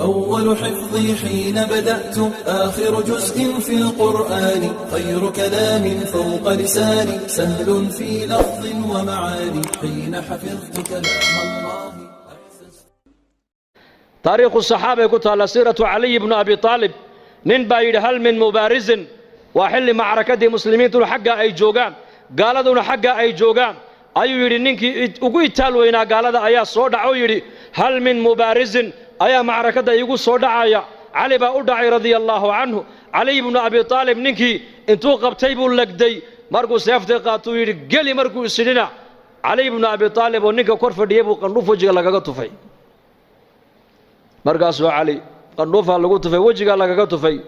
أول حفظي حين بدأت آخر جزء في القرآن خير كلام فوق لساني سهل في لفظ ومعاني حين حفظت كلام الله. تاريخ الصحابة كنت على سيرة علي بن أبي طالب ننبايد هل من مبارز وحل معركة مسلمين تلو حقا أي جوغان قال دون حقا أي جوغان أيو يري ننكي أقوي تالوينا قال دا أيا صودع يري هل من مبارز أيا معركة يقول صودع أيا علي بأودعي رضي الله عنه علي بن أبي طالب ننكي انتو قبتيبو لقدي مرقو سيفتي قاتو يري قلي مرقو سننا علي بن أبي طالب وننكي كورف ديبو قنوفو جيغا لغا تفاي مرقاسو علي قنوفا لغو تفاي وجيغا لغا تفاي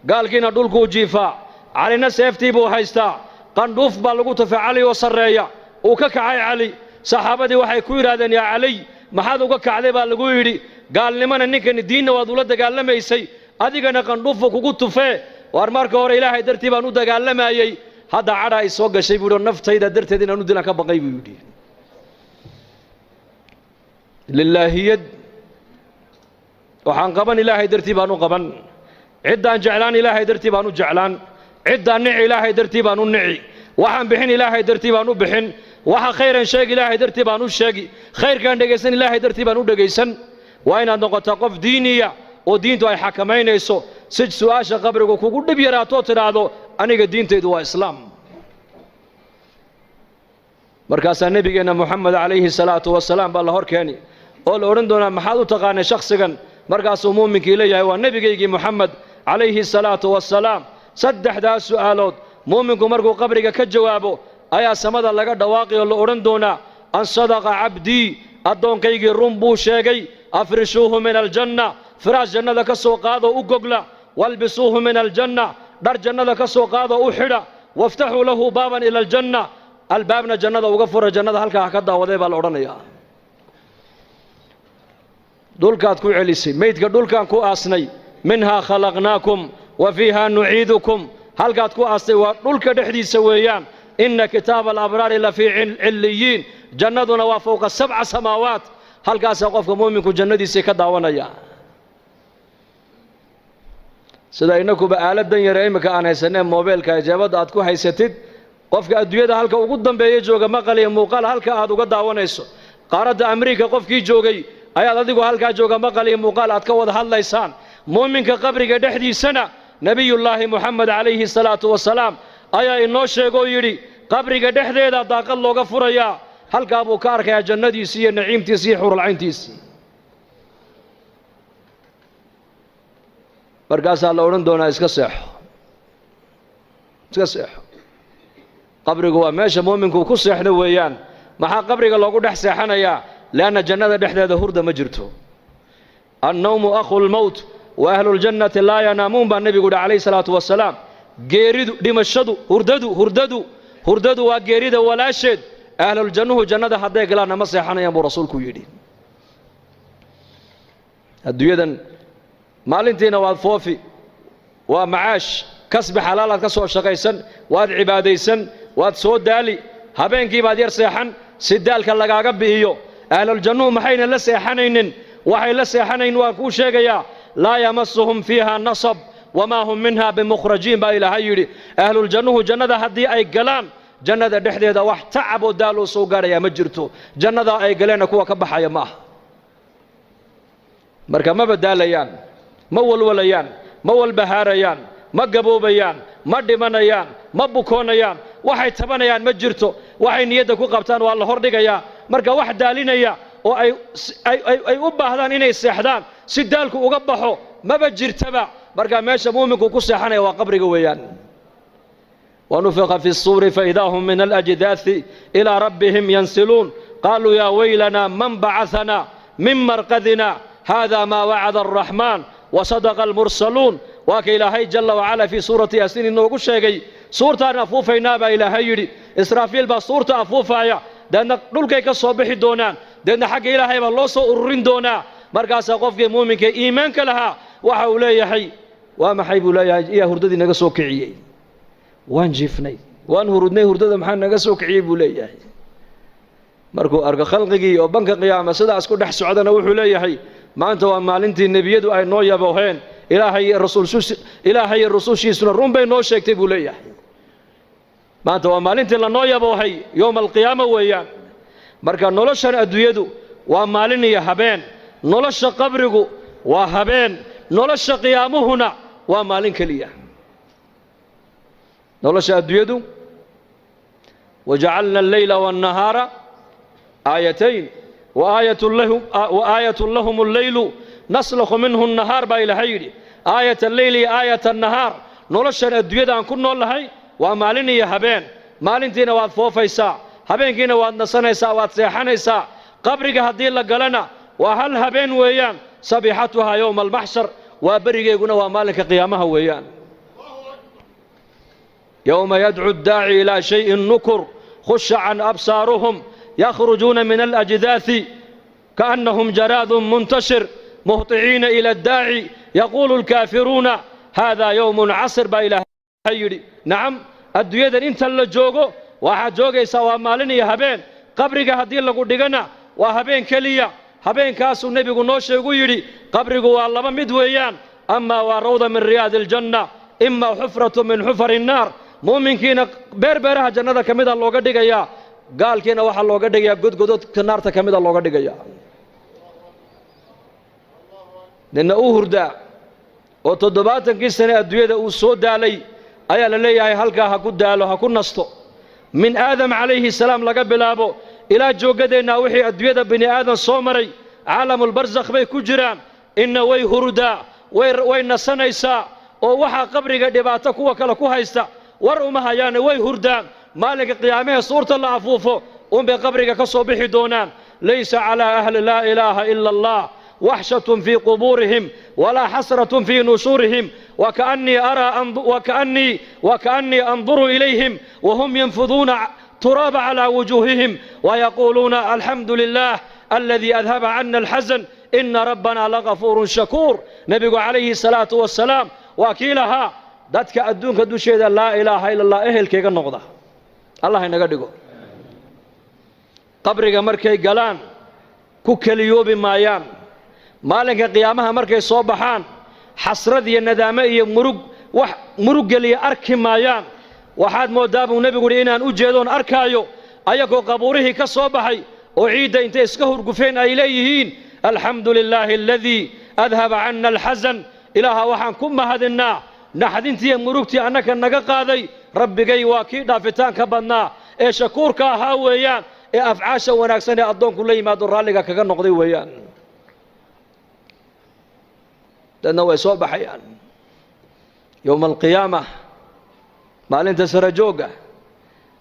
قال كينا دولكو جيفا علينا سيفتي بو هايستا قنوف با لغو تفاي علي وصريا وككعي علي صحابتي waxay ku yiraahdeen ya Ali maxaad uga kacday baa lagu yiri gaalnimana ninkan diinna waad ula dagaalamaysay adigana qandhuufo kugu tufee war marka hore Ilaahay dartii baan u dagaalamayay hadda cara ay soo gashay buu naftayda darteed inaan u dilan ka baqay buu yiri lillaahiyad waxaan qaban Ilaahay dartii baan u qaban cidaan jeclaan Ilaahay dartii baan u jeclaan cidaan nici Ilaahay dartii baan u nici waxaan bixin Ilaahay dartii baan u bixin waxa khayran sheeg Ilaahay dartii baan u sheegi khayrkan dhageysan Ilaahay dartii baan u dhageysan waa inaad noqotaa qof diiniya oo diintu ay xakameynayso si su'aasha qabriga kugu dhib yaraato tiraado aniga diintaydu waa islaam markaas nabigeena Muhammad alayhi salatu wasalaam baa la hor keenay oo la oran doona maxaad u taqaanay shakhsigan markaas uu muuminkii leeyahay waa nabigeeygi Muhammad alayhi salatu wasalaam saddexdaas su'aalood muuminku markuu qabriga ka jawaabo ayaa samada laga dhawaaqay oo la oran doona an sadaqa abdi adoonkaygi run buu sheegay afrishuhu min aljanna firash jannada ka soo qaado u gogla walbisuhu min aljanna dar jannada ka soo qaado u xidha waftahu lahu baban ila aljanna albaabna jannada uga fura jannada halka ka daawaday baa la oranayaa dulkaad ku celisay meydka dhulkan ku aasnay minha khalaqnaakum wa fiha nu'iidukum halkaad ku aastay waa dhulka dhexdiisa weeyaan inna kitaab al-abrar la fi illiyin jannaduna waa fawqa 7 samaawaat halkaas qofka muuminku jannadiisa ka daawanaya sida inakuba aaladan yar imika aan haysanay mobilka ijaabada aad ku haysatid qofka adduunyada halka ugu dambeeyay jooga maqal iyo muuqaal halka aad uga daawanayso qaaradda Ameerika qofkii joogay ayaad adigu halka jooga maqal iyo muuqaal aad ka wada hadlaysaan muuminka qabriga dhexdiisana nabiyullaahi Muhammad alayhi salatu wasalaam ayaa inoo sheegay yiri qabriga dhexdeeda daaqad looga furaya halka buu ka arkay jannadiisa iyo naciimtiisa iyo xurul cayntiisa markaas la oran doona iska seexo qabrigu waa meesha muuminku ku seexdo weeyaan maxaa qabriga loogu dhex seexanayaa laana jannada dhexdeeda hurda ma jirto an-nawmu akhul maut wa ahlul jannati la yanamun ba nabigu alayhi salatu wasalaam geeridu dhimashadu hurdadu waa geerida walaasheed ahlul jannuhu jannada haday galaan ma seexanayaan buu rasuulku yiri adduunyadan maalintiina waad foofi waa macaash kasbi xalaalaad ka soo shaqaysan waad cibaadaysan waad soo daali habeenkii baad yar seexan si daalka lagaaga bixiyo ahlul jannuhu maxayna la seexanaynin waxay la seexanayn waan ku sheegayaa la yamassuhum fiha nasab وما هم منها بمخرجين با إلى هيري أهل الجنة جنة هدي أي قلان جنة دحديدا wax tacab oo daalo soo gaaraya ma jirto jannada ay galeen kuwa ka baxaya ma marka ma badaalayaan ma walwalayaan ma walbahaarayaan ma gaboobayaan ma dhimanayaan ma bukoonayaan waxay tabanayaan ma jirto waxay niyada ku qabtaan waa la hordhigaya marka wax daalinaya oo ay u baahdaan inay seexdaan si daalku uga baxo ma jirtaba marka meesha muuminku ku seexanay waa qabriga weeyaan ونفخ في الصور فإذا هم من الأجداث إلى ربهم ينسلون قالوا يا ويلنا من بعثنا من مرقدنا هذا ما وعد الرحمن وصدق المرسلون وكإلهي جل وعلا في سورة ياسين إنه قل شيء سورة أفوفينا با إلهي إسرافيل با سورة أفوفايا لأن نلقى كالصبح دونان لأن حق إلهي بالله سأرين دونا مركز قفك مؤمنك إيمانك لها وحولي حي وما حيب لا يا هرددي نغا سو كعيي وان جيفني وان هردني هردده maxaa naga soo kiciyay buu leeyahay markuu arka khalqigii oo banka qiyaamada sidaas ku dhex socdana wuxuu leeyahay maanta waa maalintii nebiyadu ay noo yabooheen ilaahay iyo rasuushiisuna run bay noo sheegtay buu leeyahay maanta waa maalintii la noo yaboohay yowma alqiyaama weeyaan marka noloshan adduunyadu waa maalin iyo habeen nolosha qabrigu waa habeen nolosha qiyaamuhuna waa maalin keliya nolosha adduunyadu wajacalna alleyla waannahaara aayatayn وآية لهم الليل نسلخ منه النهار با إلهي يدي آية الليل آية النهار نولشان الدنيا أن كنا الله ومالين يهبين مالين تينا واد فوفيسا هبين كينا واد نسانيسا واد سيحانيسا قبرك هدي لقلنا وهل هبين ويان صبيحتها يوم المحشر وبرق يقولنا ومالك قيامها ويان يوم يدعو الداعي إلى شيء نكر خش عن أبصارهم يخرجون من الأجداث كأنهم جراد منتشر مهطعين إلى الداعي يقول الكافرون هذا يوم عسر بإله هيري نعم الدنيا انت اللي جوغو واحد جوغي سوا مالني هبين قبرك هدي لقو ديغنا وهبين كليا هبين كاسو النبي قنوش يقول قبرك والله مدويان أما وروضة من رياض الجنة إما حفرة من حفر النار مؤمن كينا بيربرها جنة كميدا اللوغة ديغيا قال كينا waxa looga dhigaya godgodod kanaarta kamida looga dhigaya nina uu hurda oo 70 sano adduunyada uu soo daalay ayaa la leeyahay halka ha ku daalo ha ku nasto min aadam alayhi salaam laga bilaabo ila joogadeena wixii adduunyada bini aadam soo maray caalamul barzakh bay ku jiraan inna way hurda way nasanaysa oo waxa qabriga dhibaato kuwa kale ku haysta war uma hayaan way hurdaan مالك قيامه صورة الله عفوفه بقبرك كصبح دونان ليس على أهل لا إله إلا الله وحشة في قبورهم ولا حسرة في نشورهم وكأني أنظر إليهم وهم ينفضون تراب على وجوههم ويقولون الحمد لله الذي أذهب عنا الحزن إن ربنا لغفور شكور نبي عليه الصلاة والسلام وكيلها ذاتك أدونك دوشيد لا إله إلا الله أهل كيغا النقضة الله inaga dhigo qabriga markay galaan ku kaliyoobi maayaan maalinka qiyaamaha markay soo baxaan xasrad iyo nadaamo iyo murug galiya arki maayaan waxaad moodaa buu nabigu inaan u jeedoon arkaayo ayagoo qabuurihii ka soo baxay oo ciida intay iska hurgufeen ay leeyihiin alxamdulillaahi alladii adhaba canna alxasan ilaaha waxaan ku mahadinaa naxdintii murugtii annaka naga qaaday rabbigay waa kii dhaafitaanka badnaa ee shakuurka ahaa weeyaan ee afcaasha wanaagsan ee addoonku la yimaado raalliga kaga noqday weeyaan dadna way soo baxayaan yowma alqiyaama maalinta sara jooga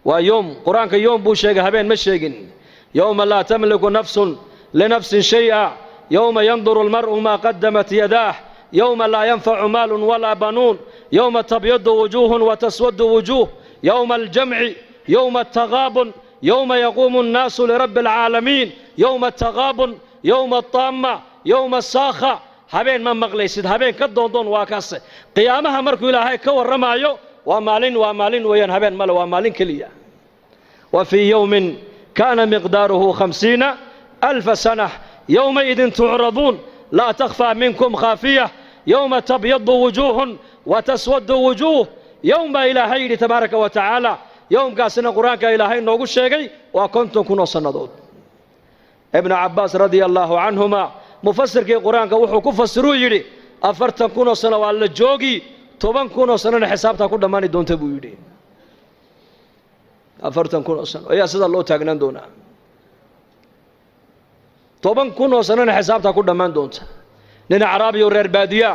waa yoom qur-aanka yoom buu sheegay habeen ma sheegin yowma laa tamliku nafsun linafsin shay'a yowma yanduru almar'u maa qaddamat yadaah يوم لا ينفع مال ولا بنون يوم تبيض وجوه وتسود وجوه يوم الجمع يوم التغابن يوم يقوم الناس لرب العالمين يوم التغابن يوم الطامة يوم الساخة هبين من مغليسد هبين كدون واكاس قيامها مركو إلهي كور رمايو ومالين وين هبين مال ومالين كليا وفي يوم كان مقداره 50,000 سنة يومئذ تعرضون لا تخفى منكم خافية يوم تبيض وجوه وتسود وجوه يوم إلهي تبارك وتعالى يوم قاسنا قرآنك إلهي نوغو الشيقي وكنتم كنوا صندود ابن عباس رضي الله عنهما مفسر كي قرآنك وحو كفسروا يري أفرتن كنوا صنوا على الجوغي توبان كنوا صنوا حسابتا كل ماني دون تبو يري أفرتن كنوا صنوا يا سيد الله تاقنان دونا توبان كنوا صنوا حسابتا كل مان دون نين عربي ورير بادية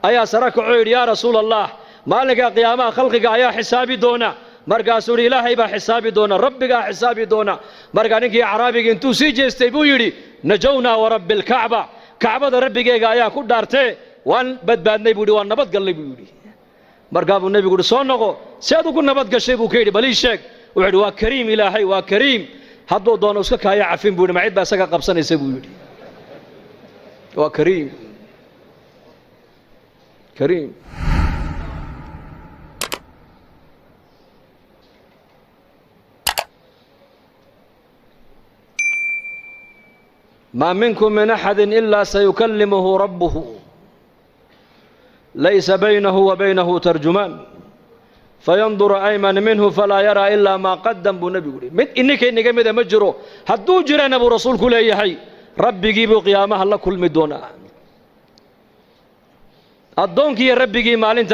أيا سرك عير يا رسول الله مالك قيامة خلقك أيا حسابي دونا مرقا سوري إلهي با حسابي دونا ربك حسابي دونا مرقا نكي عربي انتو سيجي استيبو يري نجونا ورب الكعبة كعبة ربك أيا كل دارتي وان بدبادني بودي وان نبت قلبي بودي مرقا ابو النبي يقول صونغو سيادو كل نبت قشيبو كيري بلي شك وعد وكريم إلهي وكريم هدو دونا اسكك أيا عفين بودي معيد باسكا قبصاني سيبو يري وكريم كريم ما منكم من أحد إلا سيكلمه ربه ليس بينه وبينه ترجمان فينظر أيمن منه فلا يرى إلا ما قدم بنبي إنك ماذا مجرو هدو جرنا أبو رسول كل هي ربي جيبوا قيامها الله كل مدونا الدونك يا ربي جي مال أنت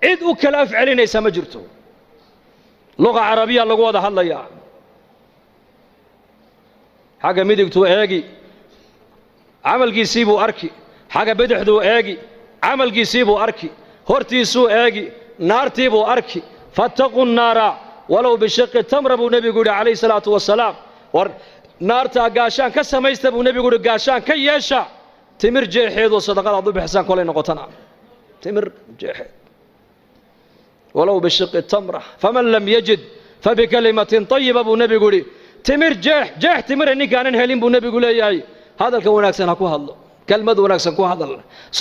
عيد وكلا فعلنا يسمجرته لغة عربية لغة هذا الله يا حاجة ميدك تو أجي عمل جيسيبو أركي حاجة بدح دو أجي عمل جيسيبو أركي هرتي سو أجي نار تيبو أركي فاتقوا النار ولو بشق التمر أبو نبي قول عليه الصلاة والسلام نار تاقاشان كسما يستبو نبي قول قاشان كي يشا تمر جيحيد وصدقاء عضو بحسان كولي نقطنا تمر جيحيد ولو بشق التمرة فمن لم يجد فبكلمة طيبة أبو نبي قولي تمر جيح تمر إني كان هلين أبو نبي قولي هذا الكون أكسن هكو هالله كلمة ونكسن كو هذا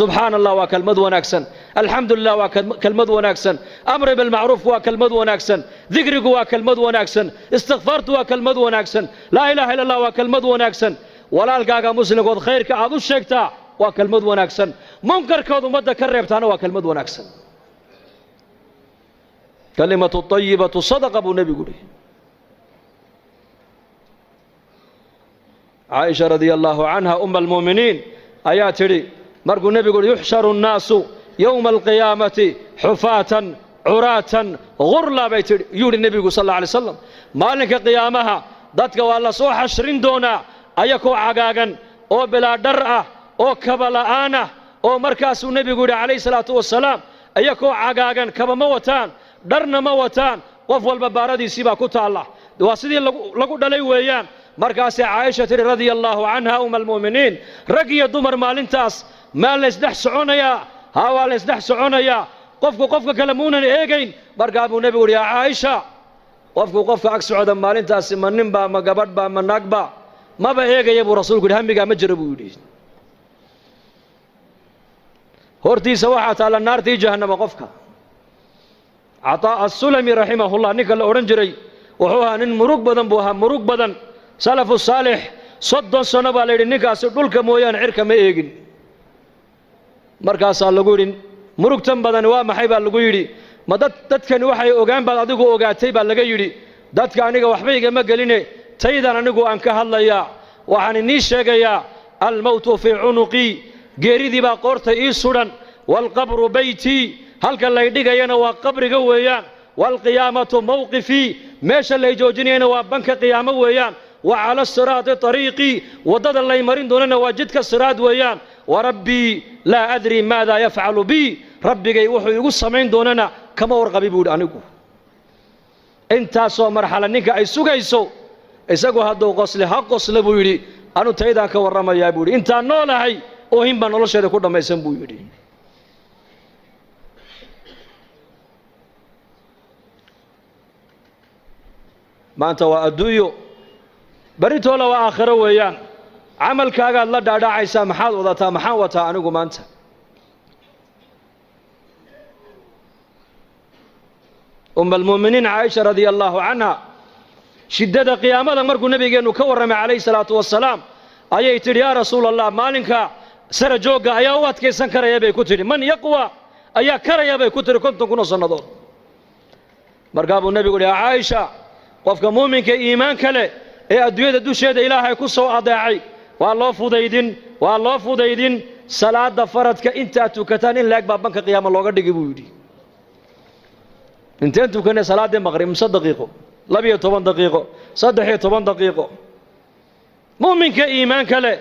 سبحان الله وكلمة ونكسن الحمد لله وكلمة ونكسن أمر بالمعروف وكلمة ونكسن ذكرك وكلمة ونكسن استغفرت وكلمة ونكسن لا إله إلا الله وكلمة ونكسن ولا القاقا مسلم قد خيرك عضو الشيكتا وكلمة ونكسن منكر كوضو مدى كريبتانا وكلمة ونكسن كلمة الطيبة صدق أبو نبي قولي عائشة رضي الله عنها أم المؤمنين آياتي مرقو النبي يقول يحشر الناس يوم القيامة حفاة عراة غرلا بيت يقول النبي صلى الله عليه وسلم مالك قيامها ضدك والله صو حشرين دونا أيكو عقاقا أو بلا درأة أو كبلاءانة أو مركز النبي يقول عليه الصلاة والسلام أيكو عقاقا كبا موتان درنا موتان وفو البباردي سيبا كتا الله واسدين لقو دلي ويان مركز عائشة رضي الله عنها أم المؤمنين رقي دمر مالنتاس مال يسدح سعونيا هاوال يسدح سعونيا قفك كلمونا إيجين مركز أبو نبي يا عائشة قفك عكس عدم مالنتاس من نمبا ما قبض با من نقبا ما بإيجي يا أبو رسول قل همي قام مجربوا لي هورتي سواحة على النار تي جهنم قفك عطاء السلمي رحمه الله نكال أورنجري وحوها نن مروق بدن بوها مروق بدن سلف الصالح صدن سنة بالي نكاس دولك مويان عرك ما إيجن مركز الله يقولين مروق تم بدن ومحيب الله يقولي ما دتكن وحي أوجان بعد أدوكو أوجاتي بالله يقولي دتك عنيك وحبيك ما قالينه تيدا عنيكو أنك هلا يا وعن النيش يا الموت في عنقي جريدي باقورت إيسودان والقبر بيتي هل كان لا يديك ينا وقبر جويان والقيامة موقفي ماشى اللي يجوجني وبنك قيامة ويان وعلى الصراط طريقي وضد الله يمرين دوننا وجدك الصراط ويان وربي لا أدري ماذا يفعل بي ربي جاي وحي يقول سمعين دوننا كما ورقبي بود عنكو انت سو مرحلة نيك أي سو جايسو إسقوا هذا قصلي حق قصلي بيودي أنو تيدا كورما يا بيودي انت نولا هاي أوهم بنولا شيء كودا ما يسمى بيودي ما أنت وأدويو بريتو لو آخره ويان عمل كاغا الله دادا عيسى محاد وضاتا محان وتا أنوغو ما أنت أم المؤمنين عائشة رضي الله عنها شدة قيامة مركو النبي جنو كورم عليه الصلاة والسلام أيت يا رسول الله مالك سرجوجا أيوات كيسان كرا يبي كتير من يقوى أيا كرا يبي كتير كنتم كنا صندوق مرقابو النبي يقول يا عائشة قفك مؤمن كإيمان كله الدنيا دوشة إلهي كسو أضاعي والله فوديدين صلاة دفرت كأنت أتوكتان لك بابنك قيام الله قد يجيبودي أنت كنا صلاة المغرب 5 دقيقة لبيه 8 دقيقة صدحي 8 دقيقة مؤمن كإيمان كله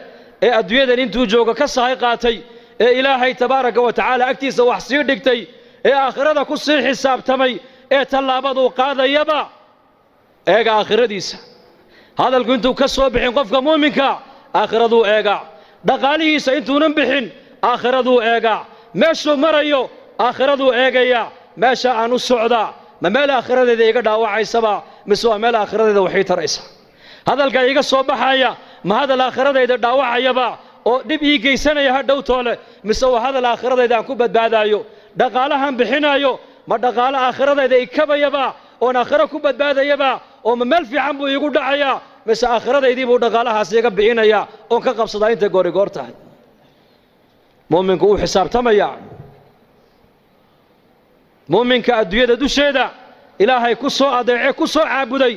الدنيا أنتو جوجا كصحي قاتي إلهي تبارك وتعالى أكتيس وحسير دكتي آخرة كسر حساب تمي تلابض وقاذا يبا آخرة ديسا هذا اللي كنتو كسوا بحين قفك مؤمنك آخرة ذو دقاليه سينتو ننبحين آخرة ذو ماشو مريو آخرة ذو يا ماشا عنو السعودة ما مال آخرة ذي إيقا داوعي سبا مسوا مال آخرة ذي وحيط رئيسا هذا اللي إيقا صوبحايا ما هذا الآخرة ذي داوعي با ودب إيقا سنة يهدو طولة مسوا هذا الآخرة ذي دانكو بدبادايو دقالهم بحينايو ما دقال آخرة ذي إيكابا يبا ونآخرة كو بدبادا يبا وممال في عمبو يقول دعايا bas aakhiradaydii buu dhaqaalahaas iga bixinaya oo ka qabsadaa inta goori goor tahay muuminku uu xisaabtamaya muuminka adduunyada dusheeda ilaahay ku soo adeecay ku soo caabuday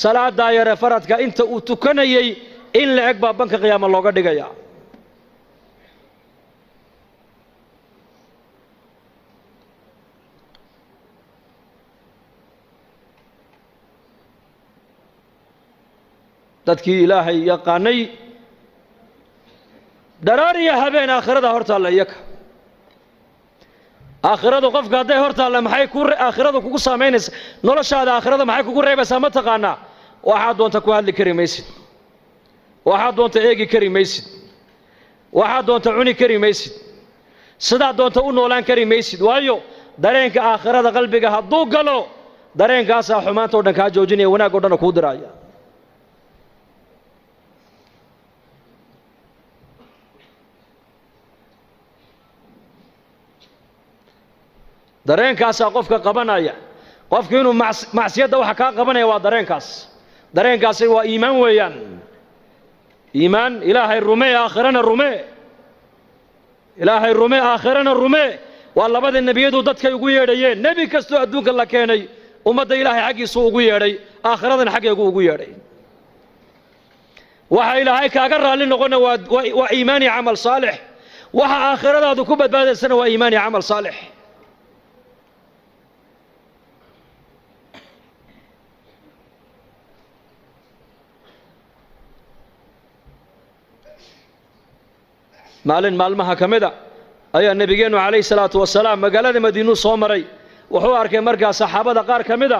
salaada yare faradka inta uu tukanayay in la eg baa banka qiyaama looga dhigaya dadkii ilaahay yaqaanay daraariya habeen aakhirada hortaalla iyaka aakhiradu qofka hadday hortaalla maxay ku aakhiradu kugu saamaynaysaa noloshaada aakhirada maxay kugu reebaysaa ma taqaanaa waxaad doonta ku hadli kari maysid waxaad doonta eegi kari maysid waxaad doonta cuni kari maysid sidaad doonta u noolaan kari maysid waayo dareenka aakhirada qalbiga hadduu galo dareenkaasaa xumaanta oo dhan kaa joojinaya wanaag oo dhan kuu diraya dareenkaasaa qofka qabanaya qofku inuu macsiyadda waxa kaa qabanaya waa dareenkaasi waa iimaan weeyaan iimaan ilaahay rumee aakhirana rumee ilaahay rumee aakhirana rumee waa labada nebiyadu dadkay ugu yeedhayeen nebi kastoo adduunka la keenay ummadda ilaahay xaggiisuu ugu yeedhay aakhiradana xaggeegu ugu yeedhay waxa ilaahay kaaga raalli noqona waa iimaan iyo camal saalix waxa aakhiradaadu ku badbaadaysana waa iimaan iyo camal saalix maalin maalmaha ka mida ayaa nabigeennu calayhi salaatu wasalaam magaalada madiinuu soo maray wuxuu arkay markaa saxaabada qaar ka mida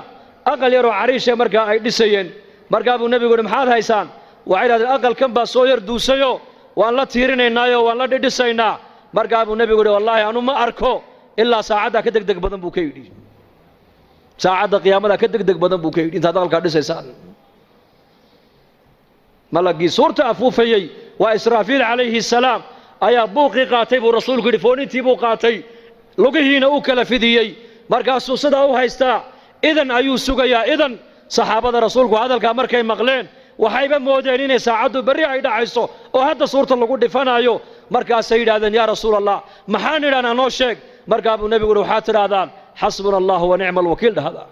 aqal yaroo cariishe markaa ay dhisayeen markaa buu nebigu yidhi maxaad haysaan waxay idhahdeen aqalkan baa soo yar duusayo waan la tiirinaynaayo waan la dhidhisaynaa markaa buu nebigu yidhi wallaahi anu ma arko ilaa saacaddaa ka degdeg badan buu ka yidhi saacadda qiyaamada ka degdeg badan buu ka yidhi intaad aqalkaa dhisaysaan malagii suurta afuufayey waa israafiil calayhi salaam ayaa buuqii qaatay buu rasuulku yidhi foonintii buu qaatay lugihiina uu kala fidiyey markaasuu sidaa u haystaa idan ayuu sugayaa idan saxaabada rasuulku hadalkaa markay maqleen waxayba moodeen inay saacaddu berri ay dhacayso oo hadda suurta lagu dhifanaayo markaasay yidhahdeen yaa rasuul allah maxaan idhahnaa noo sheeg markaa buu nebigu yidhi waxaad tidhaahdaan xasbuna allahu wa nicma alwakiil dhahda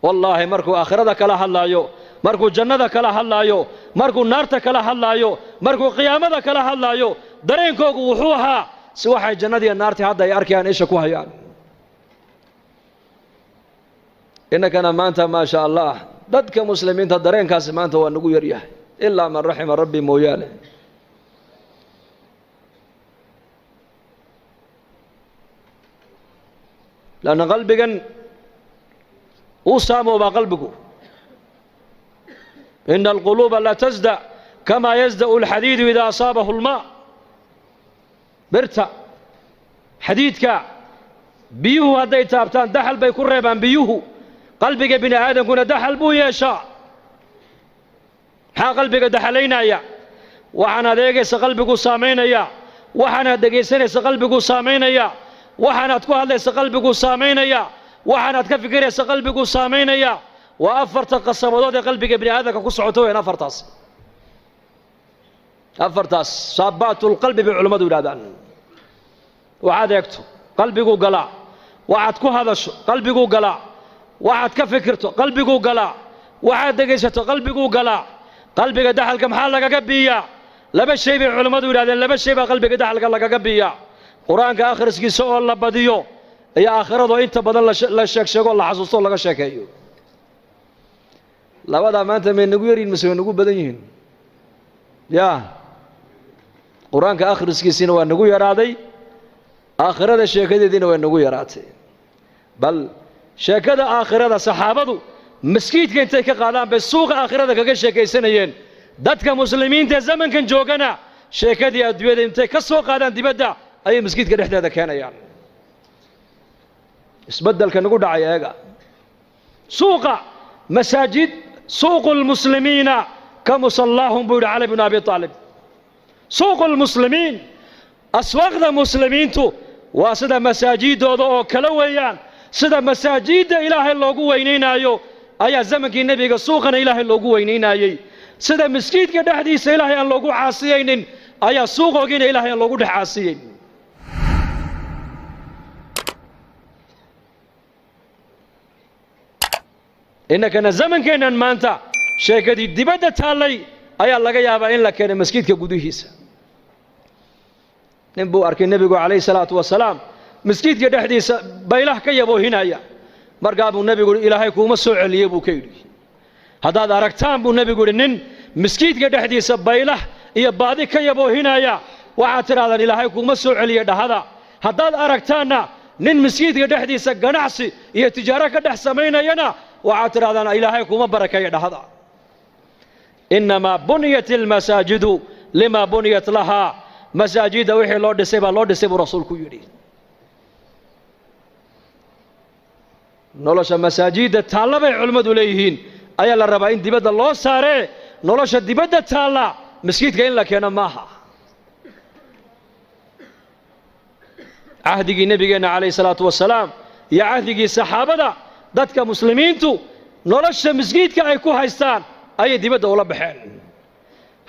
wallaahi markuu aakhirada kala hadlaayo markuu jannada kala hadlaayo markuu naarta kala hadlaayo markuu qiyaamada kala hadlaayo dareenkoogu wuxuu ahaa si waxay jannadiiyo naartii hadda ay arkayaan isha ku hayaan innakana maanta maa sha allah dadka muslimiinta dareenkaasi maanta waa nagu yar yahay ilaa man raxima rabbi mooyaane lanna qalbigan uu saamoobaa qalbigu إن القلوب لا تزدأ كما يزدأ الحديد إذا أصابه الماء برتا حديدك بيوه هدي تابتان دحل بيكون ريبان بيوه قلبك بن آدم كنا دحل بو يشاء ها قلبك دحلينا يا وحنا ديجس قلبك سامين يا وحنا ديجسنس قلبك سامين يا وحنا تكون هذا قلبك سامين يا وحنا تكفكر قلبك سامين يا وأفرت قصبضات قلبك ابن هذا كسعتوين أفرتاس صابات القلب بعلماء ولادان وعاد يكتب قلبك قلع وعاد هذا قلبك قلع وعاد كفكرته قلبك قلع وعاد دقيسته قلبك قلع قلبك دحل كم حالك قبية لبس شيء بعلماء ولادان لبس شيء قلبك دحل لك قبية قرآنك آخر سكي سؤال الله بديو يا آخرته أنت بدل لا شك شك الله حصصه لك شك أيو labadaa maanta may nagu yariin mise way nagu badan yihiin yaa qur-aanka akhriskiisiina waa nagu yaraaday aakhirada sheekadeediina way nagu yaraatay bal sheekada aakhirada saxaabadu maskiidka intay ka qaadaan bay suuqa aakhirada kaga sheekaysanayeen dadka muslimiinta ee zamankan joogana sheekadii adduunyada intay ka soo qaadaan dibadda ayay maskiidka dhexdeeda keenayaan isbeddelka nagu dhacay eega suuqa masaajid سوق المسلمين كمصلاهم بيقول علي بن أبي طالب سوق المسلمين أسواق المسلمين تو واسد مساجد او كلويان سد مساجد إله الله وينين أيو ayaa zamankii nebiga suuqana ilaahay loogu weynaynayey sida masjidka dhexdiisa ilaahay aan loogu caasiyaynin ayaa suuqoogiina ilaahay aan loogu dhex caasiyeyn innakana zamankeennan maanta sheekadii dibadda taallay ayaa laga yaabaa in la keenay masjidka gudihiisa nin buu arkay nebigu calayhi salaatu wasalaam masjidka dhexdiisa baylah ka yaboohinaya markaa buu nebigu yidhi ilaahay kuuma soo celiyey buu ka yidhi haddaad aragtaan buu nebigu yidhi nin masjidka dhexdiisa baylah iyo baadi ka yaboohinaya waxaad tidhahdaan ilaahay kuuma soo celiye dhahada haddaad aragtaanna nin masjidka dhexdiisa ganacsi iyo tijaaro ka dhex samaynayana waxaad tidhahdaan ilaahay kuuma barakeeye dhahada innamaa buniyat almasaajidu lima buniyat lahaa masaajidda wixii loo dhisay baa loo dhisay buu rasuulku yidhi nolosha masaajidda taalla bay culimmadu leeyihiin ayaa la rabaa in dibadda loo saaree nolosha dibadda taalla masjidka in la keeno maaha cahdigii nebigeenna calayhi salaatu wasalaam iyo cahdigii saxaabada dadka muslimiintu nolosha masjidka ay ku haystaan ayay dibadda ula baxeen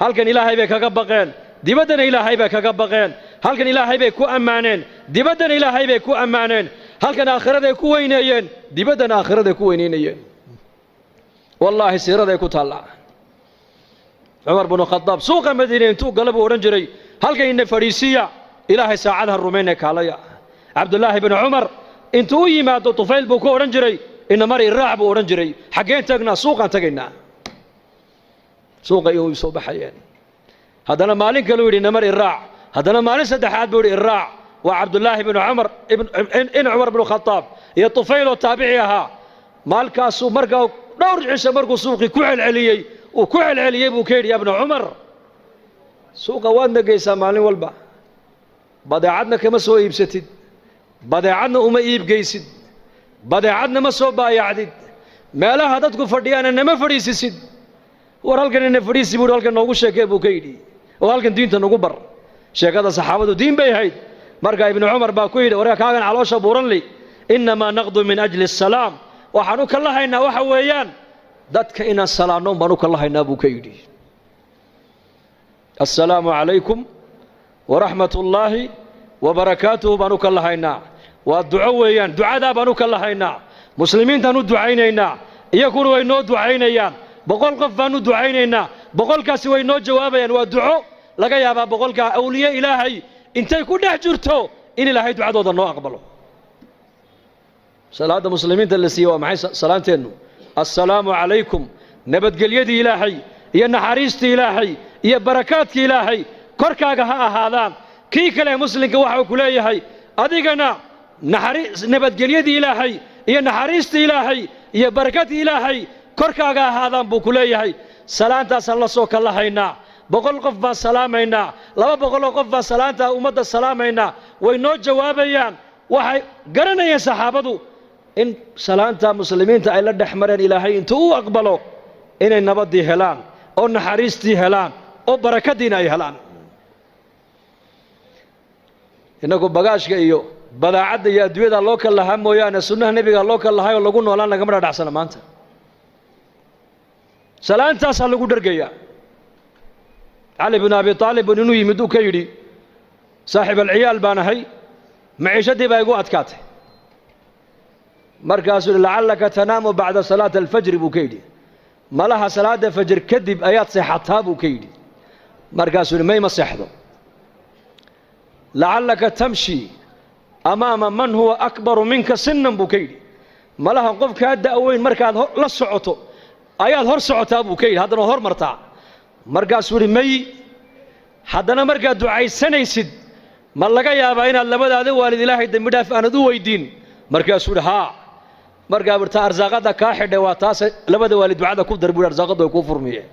halkan ilaahay bay kaga baqeen dibaddana ilaahay bay kaga baqeen halkan ilaahay bay ku ammaaneen dibaddana ilaahay bay ku ammaaneen halkan aakhiraday ku weyneeyeen dibaddana aakhiraday ku weyneynayeen wallaahi siiraday ku taallaa cumar binu khadaab suuqa madiine intuu gala buu odhan jiray halkan ina fadhiisiya ilaahay saacadaha rumaynee kaalaya cabdullaahi binu cumar intuu u yimaado tufayl buu ku odhan jiray ina mari iraac buu odhan jiray xaggeen tagnaa suuqaan tagaynaa suuqa iyu soo baxayeen haddana maalin kaluu yidhi ina mari iraac haddana maalin saddexaad buu yidhi iraac waa cabdullaahi binu cumar in cumar binu khadaab iyo tufayloo taabici ahaa maalkaasuu markaa dhowr cisho markuu suuqii ku celceliyey uu ku celceliyey buu ka yidhi yaa bnu cumar suuqa waad nagaysaa maalin walba badeecadna kama soo iibsatid badeecadna uma iibgaysid badeecadna ma soo baayacdid meelaha dadku fadhiyaana nama fadhiisisid war halkan ina fadhiisi buu halkan noogu sheekee buu ka yidhi oo halkan diinta nagu bar sheekada saxaabadu diin bay ahayd markaa ibnu cumar baa ku yidhi warka kaagan caloosha buuran li innamaa naqdu min ajli asalaam waxaan u kala haynaa waxa weeyaan dadka inaan salaanno baan u kala haynaa buu ka yidhi assalaamu calaykum waraxmat ullaahi wabarakaatuhu baan u kala haynaa waa duco weeyaan ducadaa baan u kala haynaa muslimiintaan u ducaynaynaa iyaguna way noo ducaynayaan boqol qof baan u ducaynaynaa boqolkaasi way noo jawaabayaan waa duco laga yaabaa boqolkaa awliye ilaahay intay ku dhex jirto in ilaahay ducadooda noo aqbalo salaada muslimiinta la siiyey waa maxay salaanteennu assalaamu calaykum nabadgelyadii ilaahay iyo naxariistii ilaahay iyo barakaadkii ilaahay korkaaga ha ahaadaan kii kale muslimka waxa uu ku leeyahay adigana nabadgelyadii ilaahay iyo naxariistii ilaahay iyo barakadii ilaahay korkaaga ahaadaan buu ku leeyahay salaantaasaan la soo kala haynaa boqol qof baan salaamaynaa 200 qof baan salaanta ummadda salaamaynaa way noo jawaabayaan waxay garanayeen saxaabadu in salaanta muslimiinta ay la dhaxmareen ilaahay intuu u aqbalo inay nabadii helaan oo naxariistii helaan oo barakadiina ay helaan inagu bagaashka iyo badaacadda iyo adduunyada loo kala lahaa mooyaane sunnaha nebiga loo kala lahaayoo lagu noolaan lagama dhadhacsana maanta salaantaasaa lagu dhergayaa cali bin abi aalib inuu yimid uu ka yidhi saaxiib alciyaal baan ahay maciishadii baa igu adkaatay markaasuu yidhi lacallaka tanaamu bacda salaati alfajri buu ka yidhi malaha salaada fajr kadib ayaad seexataa buu ka yidhi markaasuu yidhi mayma seexdo lacallaka tamshi amaama man huwa akbaru minka sinnan buu ka yidhi malaha qofkaa da'weyn markaad la socoto ayaad hor socotaa buu ka yidhi haddana hor martaa markaasuu yidhi may haddana markaad ducaysanaysid ma laga yaabaa inaad labadaada waalid ilaahay dembi dhaaf aanad u weydiin markaasuu yidhi haa markaa birtaa arsaaqadda kaa xidhay waa taas labada waalid ducada ku dar buu yidhi arsaaqaddu ay kuu furmiyeen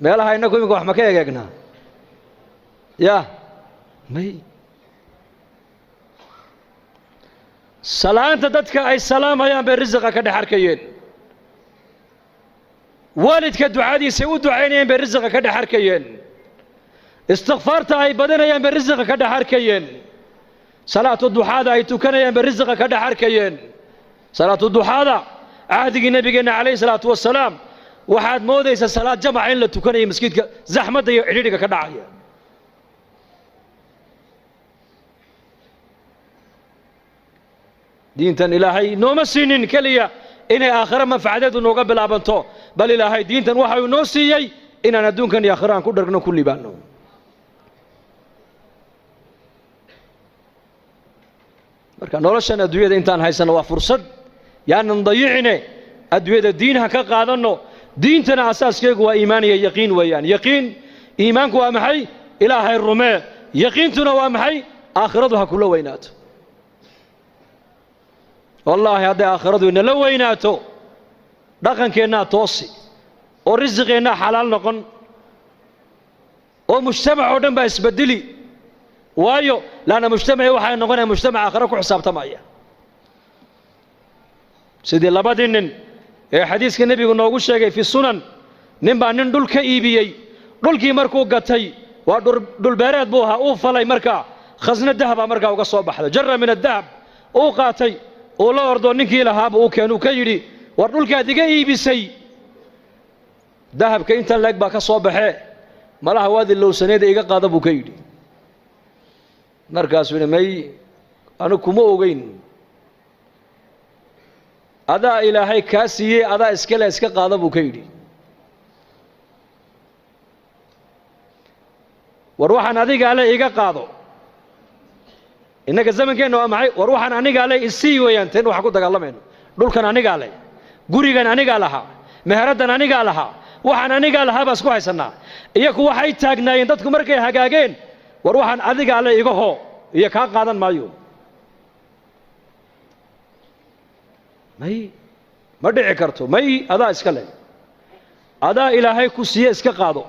meelaha innagu iminka wax ma ka egeegnaa yaa may salaanta dadka ay salaamayaan bay risiqa ka dhex arkayeen waalidka ducadiisa u ducaynayeen bay risiqa ka dhex arkayeen istikfaarta ay badanayaan bay risiqa ka dhex arkayeen salaatu duxaada ay tukanayaan bay risiqa ka dhex arkayeen salaatu duxaada cahdigii nabigeena calayhi salaatu wasalaam waxaad moodaysaa salaad jamac in la tukanayo masjidka zaxmadda iyo cidhiidhiga ka dhacaya diintan ilaahay nooma siinin keliya inay aakhira manfacadeedu nooga bilaabanto bal ilaahay diintan waxa uu noo siiyey inaan adduunkan iyo aakhiraan ku dhargno ku liibaano marka noloshan adduunyada intaan haysano waa fursad yaanan dayicine adduunyada diinaha ka qaadanno diintana asaaskeegu waa iimaan iyo yaqiin weeyaan yaqiin iimaanku waa maxay ilaahay rumee yaqiintuna waa maxay aakhiradu ha kula weynaato wallaahi hadday aakhiradu inala weynaato dhaqankeennaa toosi oo risiqeennaa xalaal noqon oo mujtamac oo dhan baa isbedeli waayo laanna mujtamacii waxay noqonaya mujtamac aakhiro ku xisaabtamaya sidii labadii nin ee xadiiska nebigu noogu sheegay fi sunan nin baa nin dhul ka iibiyey dhulkii markuu gatay waa dhulbeereed buu ahaa uu falay markaa khasna dahaba markaa uga soo baxday jarra min adahab uu qaatay uu la ordo ninkii lahaaba uu keenuu ka yidhi war dhulkaad iga iibisay dahabka intan leeg baa ka soo baxee malaha waad ilowsaneeda iga qaada buu ka yidhi markaasuu yidhi may anigu kuma ogeyn adaa ilaahay kaa siiyey adaa iskale iska qaada buu ka yidhi war waxaan adigaa le iga qaado innaga zamankeenna waa maxay war waxaan anigaa le isii weeyaan teen waxaan ku dagaalamayno dhulkan anigaa le gurigan anigaa lahaa meheraddan anigaa lahaa waxaan anigaa lahaa baa isku haysannaa iyaku waxay taagnaayeen dadku markay hagaageen war waxaan adigaa le iga hoo iyo kaa qaadan maayo may ma dhici karto may adaa iska leh adaa ilaahay ku siiye iska qaado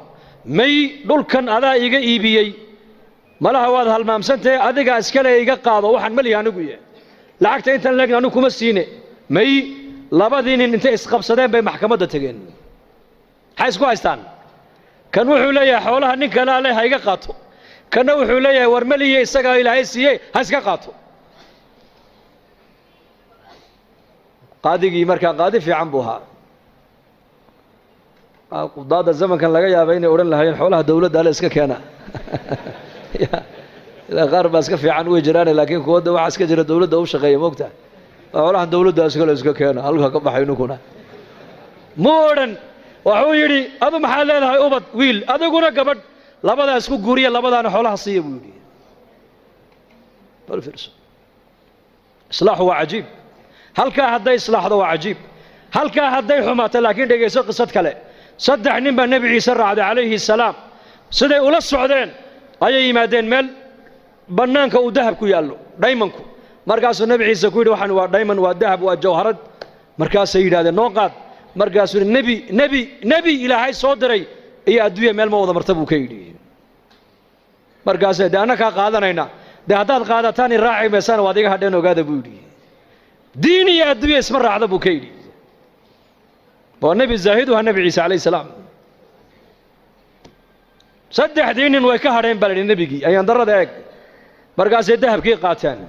may dhulkan adaa iga iibiyey malaha waad halmaamsantahe adigaa iska le iga qaado waxaan malihi anigu yahay lacagta intan leegna anigu kuma siine may labadii nin intay isqabsadeen bay maxkamadda tegeen maxay isku haystaan kan wuxuu leeyahay xoolaha nin kalaa leh ha iga qaato kanna wuxuu leeyahay war maliye isagaa ilaahay siiye ha iska qaato qaadigii markaa qaadi fiican buu ahaa qudaadda zamankan laga yaabay inay odhan lahaayeen xoolaha dawladda ale iska keena ilaa qaar baa iska fiican way jiraane laakiin kuwadda waxaa iska jira dawladda u shaqeeya moogta xoolaha dawladda iskale iska keena halka ka baxay ninkuna mu odhan wuxuu yidhi adu maxaad leedahay ubad wiil adiguna gabadh labadaa isku guuriya labadaana xoolaha siiya buu yidhi bal fiirso islaaxu waa cajiib halkaa hadday islaaxdo waa cajiib halkaa hadday xumaato laakiin dhegayso qisad kale saddex nin baa nebi ciise raacday calayhi salaam siday ula socdeen ayay yimaadeen meel bannaanka uu dahab ku yaallo dhaymanku markaasuu nebi ciise ku yidhi waxaan waa dhayman waa dahab waa jawharad markaasay yidhahdeen noo qaad markaasuu yidhi nebi ilaahay soo diray iyo adduunya meel ma wada marta buu ka yidhi markaasay dee annakaa qaadanayna dee haddaad qaadataan i raaci maysana waad iga hadheen ogaada buu yidhi diin iyo adduunya isma raacda buu ka yidhi waa nebi zaahidu ha nebi ciise calayhi salaam saddexdii nin way ka hadheen baa la yidhi nebigii ayaan darrada eeg markaasay dahabkii qaateen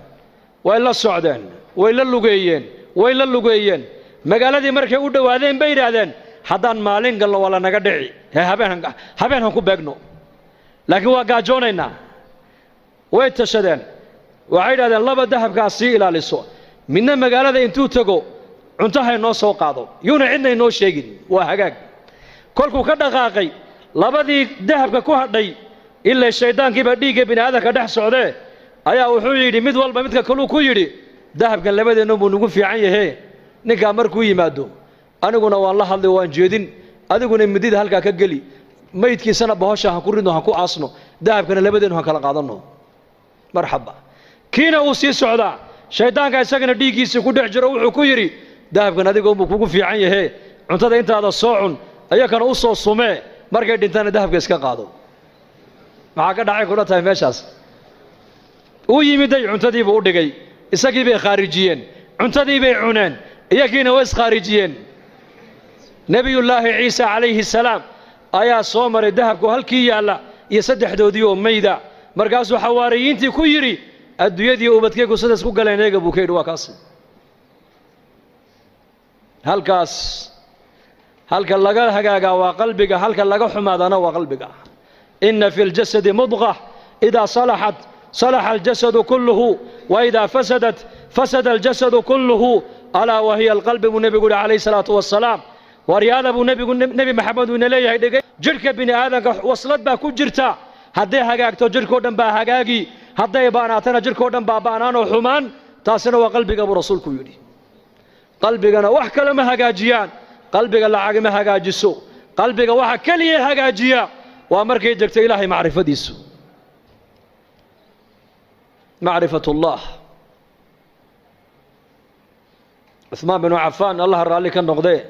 way la socdeen way la lugeeyeen magaaladii markay u dhowaadeen bay yidhaahdeen haddaan maalin galno waa la naga dhici habeen han ku beegno laakiin waa gaajoonaynaa way tashadeen waxay yidhahdeen laba dahabkaas sii ilaaliso midna magaalada intuu tego cuntahay noo soo qaado yuuna cidna inoo sheegin waa hagaag kolkuu ka dhaqaaqay labadii dahabka ku hadhay ilaa shayddaankiiba dhiigga bini aadamka dhex socdee ayaa wuxuu yidhi mid walba midka kaluu ku yidhi dahabkan labadeennu buu nagu fiican yahe ninkaa markuu yimaado aniguna waan la hadlay waan jeedin adiguna midida halkaa ka geli maydkiisana bahosha han ku ridno han ku aasno dahabkana labadeennu han kala qaadanno marxaba kiina uu sii socdaa shayddaanka isagana dhiiggiisii ku dhex jiro wuxuu ku yidhi dahabkan adigoonbuu kugu fiican yahe cuntada intaada soo cun iyakana u soo sumee markay dhintaana dahabka iska qaado maxaa ka dhacay kula tahay meeshaas uu yimiday cuntadiibuu u dhigay isagii bay khaarijiyeen cuntadii bay cuneen iyagiina way iskhaarijiyeen nebiyullaahi ciise calayhi salaam ayaa soo maray dahabku halkii yaalla iyo saddexdoodii oo mayda markaasuu xawaariyiintii ku yidhi adduunyadii ubadkaygu sidaas ku galeen eega buu ka yidhi waa kaasi halkaas halka laga hagaagaa waa qalbiga, halka laga xumaadana waa qalbiga. inna fi ljasadi mudqa idaa salaxat salaxa aljasadu kulluhu wa idaa fasadat fasada aljasadu kulluhu alaa wahiya alqalbi buu nebigu yihi calayhi salaatu wassalaam. waryaada buu nebi maxamed uu ina leeyahay dhegay, jidhka bini aadanka waslad baa ku jirta. hadday hagaagto jidhkao dhan baa hagaagi, hadday baanaatana jidhkao dhan baa baanaanoo xumaan. taasina waa qalbiga buu rasuulku yidhi. qalbigana wax kale ma hagaajiyaan, qalbiga lacag ma hagaajiso. qalbiga waxa keliya hagaajiya waa markay degto ilaahay macrifadiisu, macrifatullah. cuثmaan binu cafaan allah raalli ka noqdee,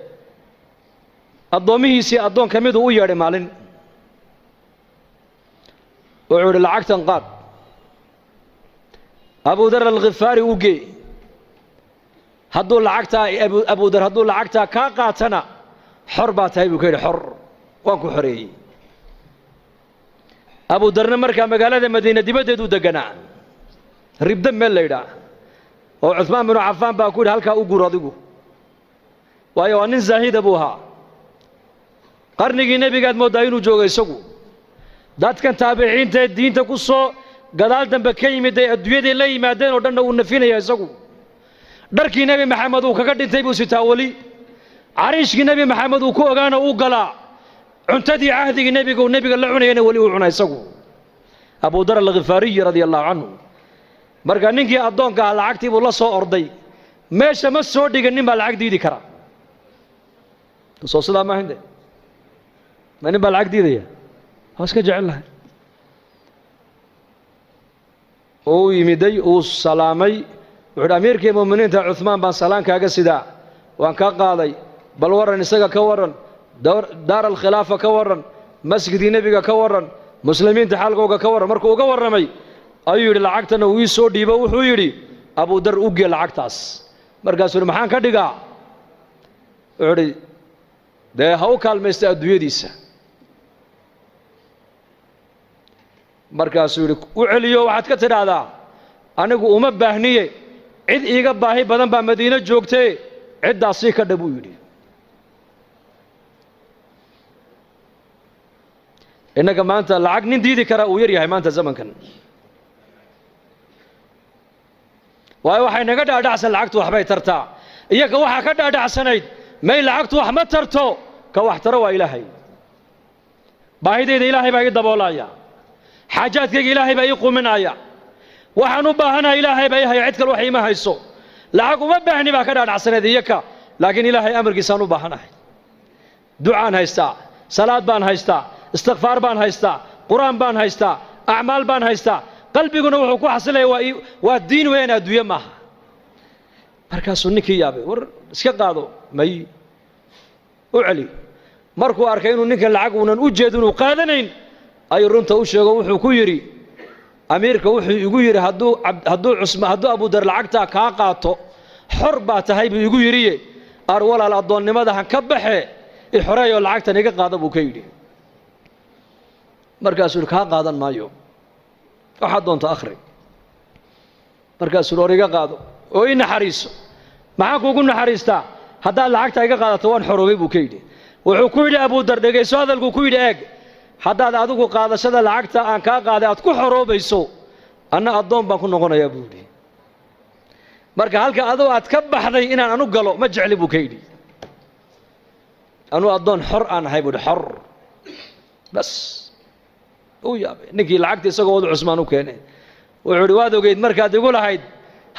addoommihiisii addoon ka miduu u yeedhay maalin. wuxuu idhi lacagtan qaad, abudar alkhifaari u gee. hadduu lacagtaa abudar hadduu lacagtaa kaa qaatana xor baa tahay buu ka yidhi. xor waan ku xoreeyey. abudarna markaa magaalada madiina dibaddeeduu deganaa, ribda meel la yidhaah. oo cuثmaan binu cafaan baa ku yidhi halkaa u guur adigu, waayo waa nin zaahida buu ahaa. qarnigii nebigaad mooddaa inuu joogo isagu. dadkan taabiciintaee diinta ku soo gadaal dambe ka yimid ay adduunyadii la yimaadeen oo dhanna uu nafinaya isagu. dharkii nebi maxamed uu kaga dhintay buu sitaa weli. cariishkii nebi maxamed uu ku ogaana uu galaa. cuntadii cahdigii nebiga la cunayana weli uu cunaa isagu. abudar alkhifaariyi radia allahu canhu. markaa ninkii addoonka ah lacagtii buu la soo orday. meesha ma soo dhigan nin baa lacag diidi kara. soo sidaa maahinde ma nin baa lacag diidaya? waa iska jecel lahay. uu yimiday, uu salaamay. wuxuu uhi amiirkii mu'miniinta cuثmaan baan salaan kaaga sidaa, waan kaa qaaday. bal warran isaga ka warran, daar alkhilaafa ka warran, masjidii nebiga ka warran, muslimiinta xaalkooga ka warran. markuu uga warramay ayuu yidhi lacagtana uu ii soo dhiibo. wuxuu yidhi abudar u gee lacagtaas. markaasuu yidhi maxaan ka dhigaa? wuxuu idhi dee ha u kaalmaysta adduunyadiisa. markaasuu yidhi u celiyo waxaad ka tidhaahdaa anigu uma baahniye, cid iiga baahi badan baa madiino joogtee ciddaas sii ka dha buu yidhi. innaga maanta lacag nin diidi karaa uu yar yahay maanta zamankan. waayo waxay naga dhaadhacsan lacagtu waxbay tartaa. iyaga waxaa ka dhaadhacsanayd may lacagtu wax ma tarto, ka wax taro waa ilaahay. baahidayda ilaahay baa ii daboolaya, xaajaadkayga ilaahay baa ii quminaya, waxaan u baahanahay ilaahay baa ii haya, cid kale wax iima hayso. lacag uma baahni baa ka dhaadhacsanayd iyaka, laakiin ilaahay amarkiisaan u baahanahay. ducaan haystaa, salaad baan haystaa, istikfaar baan haystaa, qur'aan baan haystaa, acmaal baan haystaa. qalbiguna wuxuu ku xasilaya waa diin weyn, adduunye maaha. markaasuu ninkii yaabay, war iska qaado. may u celi. markuu arkay inuu ninkan lacag uunan u jeedin uu qaadanayn ayuu runta u sheego. wuxuu ku yidhi amiirka wuxuu igu yidhi hadduu abudar lacagtaa kaa qaato xor baa tahay buu igu yidhiye ar walaal addoonnimada han ka baxe i xoreeyoo lacagtan iga qaada buu ka yidhi. markaasuu yidhi kaa qaadan maayo, waxaad doonto akhri. markaasuu yidhi or iga qaado oo ii naxariiso. maxaan kuugu naxariistaa? haddaad lacagtaa iga qaadato waan xoroobay buu ka yidhi. wuxuu ku yidhi abudar dhegayso hadalkuu ku yidhi eeg, haddaad adigu qaadashada lacagta aan kaa qaaday aad ku xoroobayso, anna addoon baan ku noqonayaa buu yidhi. marka halka adoo aad ka baxday inaan anu galo ma jecli buu ka yidhi. anuu addoon xor aan ahay buu yidhi, xor. bas uu yaabay ninkii lacagta isagoo wadu cusmaan u keenay. wuxuu idhi waad ogeyd markaad igu lahayd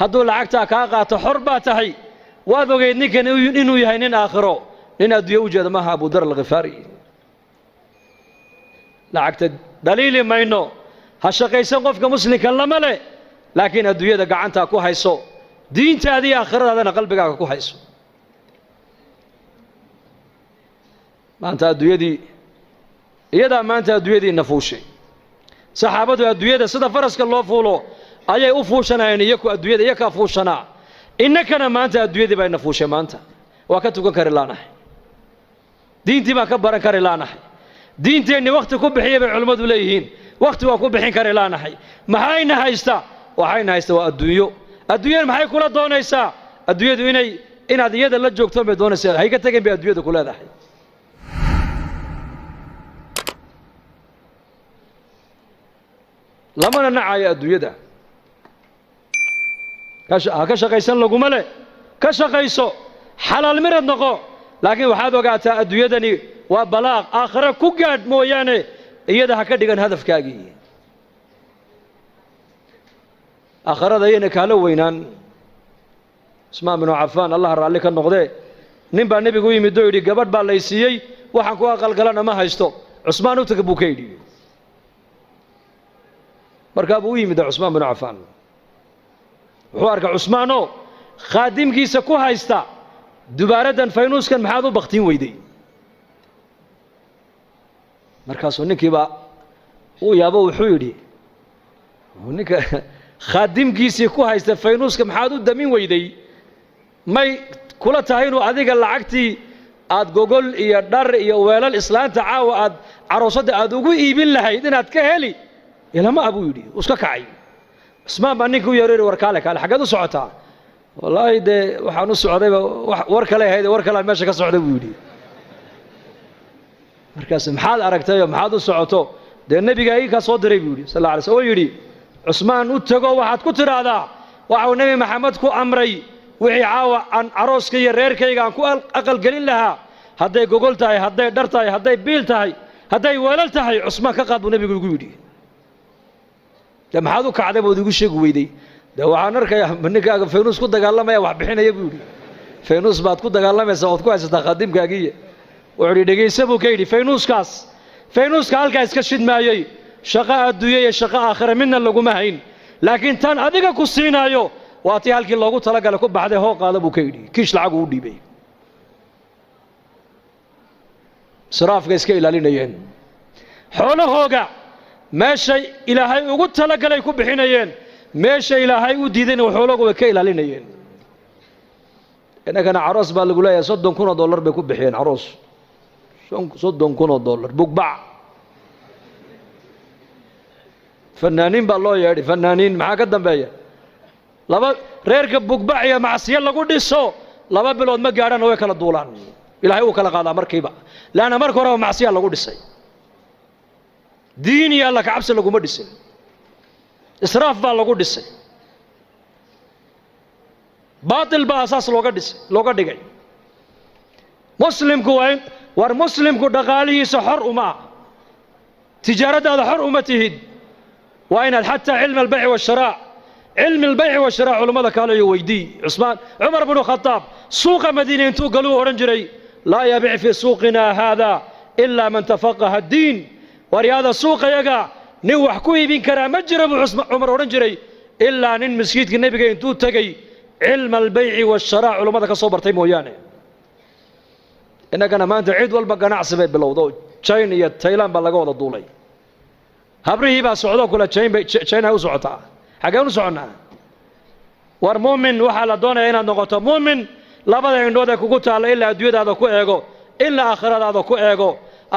hadduu lacagtaa kaa qaato xor baa tahay, waad ogeyd ninkan inuu yahay nin aakhiro, nin adduunye u jeeda maaha abudar alkhifaari. lacagta dhaliili mayno, ha shaqaysan qofka muslimka lama leh, laakiin adduunyada gacantaa ku hayso, diintaada iyo aakhiradaadana qalbigaaga ku hayso. maanta adduunyadii iyadaa maanta adduunyadii nafuushay. saxaabadu adduunyada sida faraska loo fuulo ayay u fuushanayeen, iyaku adduunyada iyakaa fuushanaa. innakana maanta adduunyadii bay nafuushay. maanta waa ka tukan kari laanahay, diintii baan ka baran kari laanahay. diinteenni wakhti ku bixiya bay culimmadu leeyihiin, wakhti waa ku bixin kari laanahay. maxayna haysta? waxayna haysta waa adduunyo. adduunyada maxay kula doonaysaa? adduunyadu inay inaad iyada la joogto bay doonaysaa hay ka tageen bay adduunyada ku leedahay lamana nacayo adduunyada ka shaqaysan laguma le ka shaqayso xalaal mirad noqo laakiin waxaad ogaataa adduunyadani waa balaaq aakhira ku gaadh mooyaane iyada ha ka dhigan hadafkaagii aakhirada ayayna kaala weynaan Usmaan bin Affan Allah raalli ka noqdee nin baa nabigu yimid oo yidhi gabadh baa lay siiyey waxaan ku aqalgalana ma haysto Usmaan u tagay buu ka yidhi markaa buu yimid Usmaan bin Affan wuxuu arkay Usmaano khaadimkiisa ku haysta dubaaradan faynuuskan maxaad u baqtiin weyday markaasuu ninkiiba uu yaabo wuxuu yidhi ninka khaadimkiisii ku haysta faynuuska maxaad u damin weyday may kula tahay inuu adiga lacagtii aad gogol iyo dhar iyo weelal islaanta caawa aad caroosada aad ugu iibin lahayd inaad ka heli ilama abuu yidhi iska kacay Usmaan baa ninka u yeeray war kaale xageed u socotaa wallaahi de waxaan u socdayba war kale ahayd war kale meesha ka socday buu yidhi markaas maxaad aragtay maxaad u socoto de nabiga ay ka soo diray buu yidhi sallallahu alayhi wasallam oo yidhi Usmaan u tago waxaad ku tiraahdaa waxa uu nabi maxamed ku amray wixii caawa aan arooska iyo reerkayga aan ku aqal galin lahaa hadday gogol tahay hadday dhar tahay hadday biil tahay hadday weelal tahay Usmaan ka qaad buu nabigu ugu yidhi de maxaad u kacday buu igu sheeg weyday de waxaan arkayaa ninkaaga faynuus ku dagaalamaya wax bixinaya buu yidhi faynuus baad ku dagaalamaysaa ood ku haysataa khaadimkaagii wuxuu yidhi dhegaysa buu ka yidhi faynuuska halkaa iska shidmaayey shaqo adduunye iyo shaqo aakhira midna laguma hayn laakiin tan adiga ku siinaayo waa tii halkii loogu talagalay ku baxday hoo qaada buu ka yidhi kiish lacag u dhiibay israafka iska ilaalinayeen xoolahooga meeshay ilaahay ugu talagalay ku bixinayeen meesha ilaahay u diidayna xoolahooga way ka ilaalinayeen inagana caroos baa lagu leeyahay $30,000 bay ku bixiyeen caroos $30,000 bugbac fanaaniin baa loo yeedhay fanaaniin maxaa ka dambeeya laba reerka bugbac iyo macsiyo lagu dhiso 2 bilood ma gaadhaan way kala duulaan ilaahay uu kala qaadaa markiiba laana marka hore macsiyo lagu dhisay diin iyo alla ka cabsi laguma dhisin israaf baa lagu dhisay baatil baa asaas looga dhigay muslimku war muslimku dhaqaalihiisa xor uma tijaaradaada xor uma tihid waa inaad xataa cilmi albayci washiraa علم البيع والشراء علماء قالوا يويدي عمر بن الخطاب سوق مدينة انتو قالوا أورنجري لا يبيع في سوقنا هذا إلا من تفقه الدين ورياض السوق يقع نوح كوي بين كرام مجرب عمر أورنجري إلا نن مسجد النبي انتو تقي علم البيع والشراء علماء كصوبر تيمو يعني إنك أنا ما أنت عيد والبقى نعصب بالوضوء تشاين تايلاند بلغوا الدولي هبري بقى سعودة كلها تشاين هاو سعودة حاجة سعودة war muumin waxa la doonayaa inaad noqoto muumin labada indhood ee kugu taala ilaa adduunyadaada ku eego ilaa aakhiradaada ku eego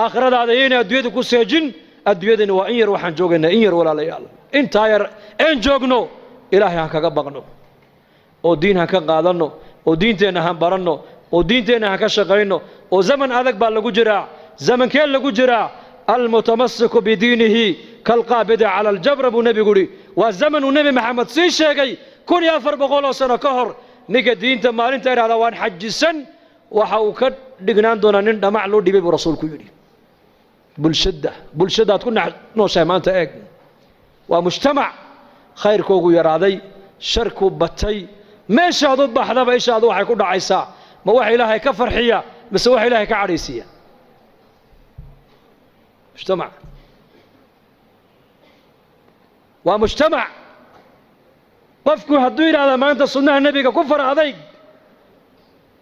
aakhiradaada inay adduunyada ku seejin adduunyadani waa in yar waxaan joogaynaa in yar walaalayaal intaa yar een joogno ilaahay aan kaga baqno oo diin aan ka qaadano oo diinteena aan baranno oo diinteena aan ka shaqeyno oo zaman adag baa lagu jiraa zamankeen lagu jiraa almutamassiku bidiinihi kalqaabidi cala aljabr buu nabigu yidhi waa zamanu nabi maxamed sii sheegay 1400 sano ka hor ninka diinta maalinta iraada waan xajisan waxa uu ka dhignaan doona nin dhamac loo dhibay buu rasuulku yiri bulshadaad ku nooshahay maanta eeg waa mujtamac khayrkoogu yaraaday sharku batay meeshaad u baxdaba ishaadu waxay ku dhacaysaa ma wax ilaahay ka farxiya mise wax ilaahay ka cadhaysiya mujtamac waa mujtamac qofku hadduu yidhaahda maanta sunnaha nebiga ku far adayg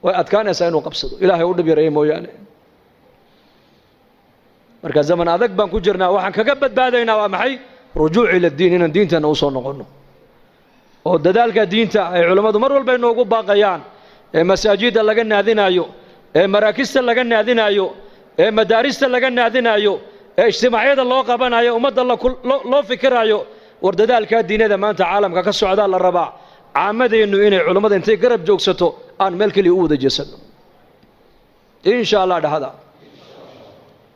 way adkaanaysaa inuu qabsado ilaahay u dhib yareeyo mooyaane marka zaman adag baan ku jirnaa waxaan kaga badbaadaynaa waa maxay rujuuc ila diin inaan diintana u soo noqonno oo dadaalka diinta ay culimmadu mar walba inoogu baaqayaan ee masaajidda laga naadinayo ee maraakista laga naadinayo ee madaarista laga naadinayo ee ijtimaacyada loo qabanayo ummadda loo fikirayo war dadaalka diinada maanta caalamka ka socda la rabaa caamadeennu inay culimmada intay garab joogsato aan meel kaliya u wada jeesano insha Allah dhahada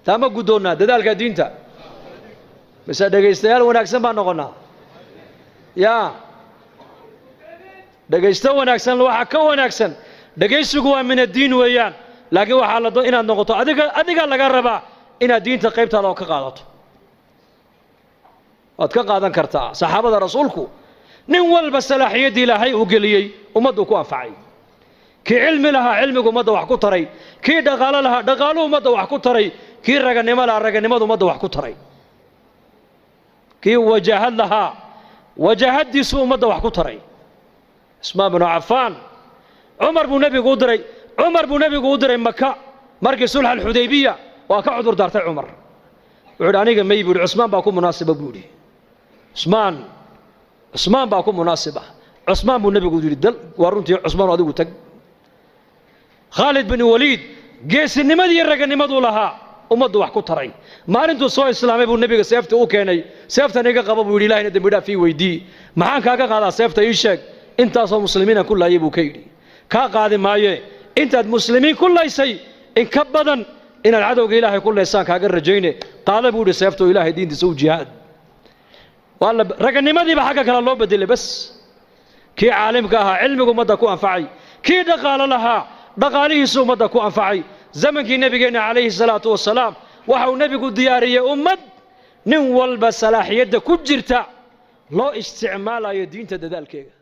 tama gudoona dadaalka diinta bas dhageystayaal wanaagsan baan noqonaa ya dhageysta wanaagsan waxa ka wanaagsan dhageysigu waa min diin weeyaan laakiin waxa la doo inaad noqoto adiga laga rabaa inaad diinta qaybtaada ka qaadato waad ka qaadan kartaa saxaabada rasuulku nin walba salaaxiyadii ilaahay uu geliyay umadu ku anfacay ki cilmi laha cilmigu umada wax ku taray ki dhaqaale laha dhaqaaluhu umada wax ku taray ki raganimo laha raganimadu umada wax ku taray ki wajahad laha wajahadiisu umada wax ku taray Usmaan ibn Affan Umar buu nabigu u diray Makka markii sulh al-Hudaybiyah waa ka cudur daartay Umar wuxuu aniga may buu Usmaan baa ku munaasaba buu Usmaan baa ku munaasaba Usmaan buu nabigu yiri dal waa runtii Usmaan adigu tag Khalid bin Walid geesinimadii raganimadu lahaa umadu wax ku taray maalintuu soo islaamay buu nabiga seefta u keenay seeftan iga qaba buu Ilaahayna dambi dhaaf weydii maxaan kaaga qaadaa seefta ii sheeg intaasoo muslimiina ku laayay buu ka yiri ka qaadi maaye intaad muslimiin ku laysay in ka badan inaad cadowga Ilaahay ku leysaan kaaga rajayne qaala buu seefto Ilaahay diintiisa u jihaad wala raganimadii ba xagga kala loo bedelay bas kii caalimka ahaa cilmigu umada ku anfacay kii dhaqaale lahaa dhaqaalihiisu umada ku anfacay zamankii nabigeena calayhi salaatu wasalaam waxa uu nabigu diyaariyay ummad nin walba salaaxiyada ku jirta loo isticmaalayo diinta dadaalkeega